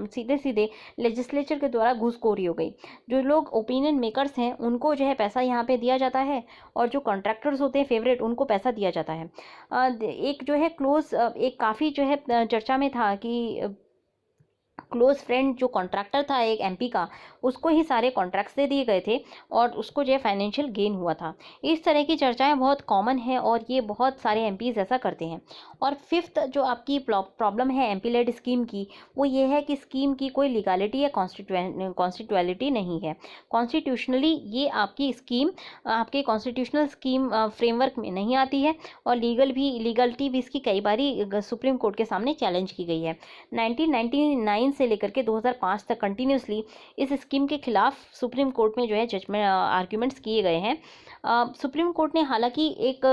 सीधे सीधे लेजिस्लेचर के द्वारा घूसखोरी हो गई। जो लोग ओपिनियन मेकर्स हैं उनको जो है पैसा यहाँ पे दिया जाता है और जो कॉन्ट्रैक्टर्स होते हैं फेवरेट उनको पैसा दिया जाता है। एक जो है एक काफ़ी जो है चर्चा में था कि क्लोज फ्रेंड जो कॉन्ट्रैक्टर था एक एमपी का, उसको ही सारे कॉन्ट्रैक्ट्स दे दिए गए थे और उसको जो है फाइनेंशियल गेन हुआ था। इस तरह की चर्चाएं बहुत कॉमन है और ये बहुत सारे एमपीज ऐसा करते हैं। और फिफ्थ जो आपकी प्रॉब्लम है एमपी लेड स्कीम की वो ये है कि स्कीम की कोई लीगालिटी या कॉन्स्टिट्यूअलिटी नहीं है। कॉन्स्टिट्यूशनली ये आपकी स्कीम आपके कॉन्स्टिट्यूशनल स्कीम फ्रेमवर्क में नहीं आती है और लीगलिटी भी इसकी कई बारी सुप्रीम कोर्ट के सामने चैलेंज की गई है। 1999 से लेकर के 2005 तक कंटिन्यूसली इस स्कीम के खिलाफ सुप्रीम कोर्ट में जो है जजमेंट आर्ग्यूमेंट्स किए गए हैं। सुप्रीम कोर्ट ने हालांकि एक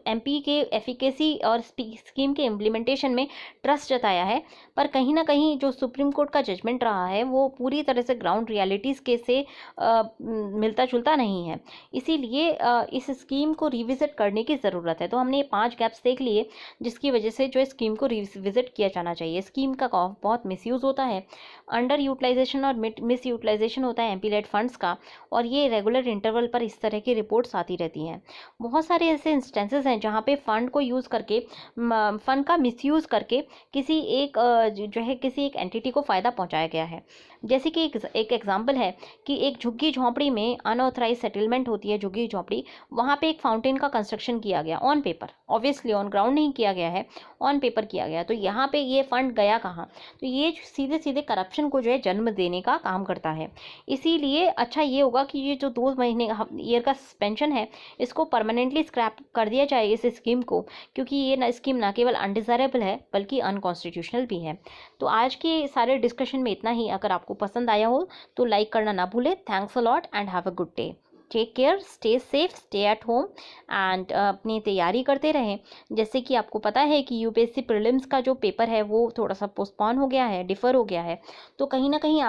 एमपी के एफिकेसी और स्कीम के इम्प्लीमेंटेशन में ट्रस्ट जताया है, पर कहीं ना कहीं जो सुप्रीम कोर्ट का जजमेंट रहा है वो पूरी तरह से ग्राउंड रियलिटीज़ के से मिलता जुलता नहीं है। इसीलिए इस स्कीम को रिविजिट करने की ज़रूरत है। तो हमने ये 5 गैप्स देख लिए जिसकी वजह से जो स्कीम को रिविजिट किया जाना चाहिए। स्कीम का बहुत मिसयूज़ होता है, अंडर यूटिलाइजेशन और मिस यूटिलाइजेशन होता है एमपी लेड फंड्स का और ये रेगुलर इंटरवल पर इस तरह की रिपोर्ट्स आती रहती हैं। बहुत सारे ऐसे इंस्टेंसेस हैं जहाँ पे फ़ंड को यूज़ करके फ़ंड का मिसयूज़ करके किसी एक जो है किसी एक एंटिटी को फ़ायदा पहुँचाया गया है। जैसे कि एक एग्जांपल है कि एक झुग्गी झोंपड़ी में अनऑथराइज सेटलमेंट होती है, झुग्गी झोंपड़ी, वहाँ पे एक फाउंटेन का कंस्ट्रक्शन किया गया on paper, obviously on ground नहीं किया गया है, ऑन पेपर किया गया। तो यहाँ पे ये फंड गया कहाँ? तो ये सीधे सीधे करप्शन को जो है जन्म देने का काम करता है। इसीलिए अच्छा ये होगा कि ये जो 2 महीने ईयर का सस्पेंशन है इसको परमानेंटली स्क्रैप कर दिया जाए इस स्कीम को, क्योंकि ये स्कीम ना केवल अनडिज़ायरेबल है बल्कि अनकॉन्स्टिट्यूशनल भी है। तो आज के सारे डिस्कशन में इतना ही। अगर आपको पसंद आया हो तो लाइक करना ना भूलें। Thanks a lot and have a good day. Take care, stay safe, stay at home and अपनी तैयारी करते रहें। जैसे कि आपको पता है कि यूपीएससी प्रीलिम्स का जो पेपर है वो थोड़ा सा पोस्टपोन हो गया है, डिफ़र हो गया है। तो कहीं ना कहीं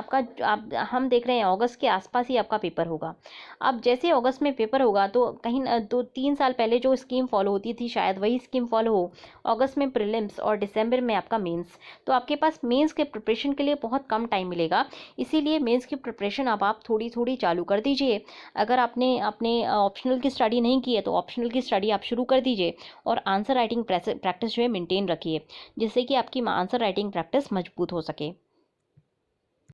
हम देख रहे हैं अगस्त के आसपास ही आपका पेपर होगा। अब जैसे अगस्त में पेपर होगा तो कहीं 2-3 साल पहले जो स्कीम फॉलो होती थी शायद वही स्कीम फॉलो हो। अगस्त में प्रीलिम्स और दिसंबर में आपका मेंस, तो आपके पास मेंस के प्रिपरेशन के लिए बहुत कम टाइम मिलेगा। इसीलिए मेंस की प्रिपरेशन अब आप थोड़ी थोड़ी चालू कर दीजिए। अगर आपने अपने ऑप्शनल की स्टडी नहीं की है तो ऑप्शनल की स्टडी आप शुरू कर दीजिए और आंसर राइटिंग प्रैक्टिस जो है मेंटेन रखिए, जिससे कि आपकी आंसर राइटिंग प्रैक्टिस मजबूत हो सके।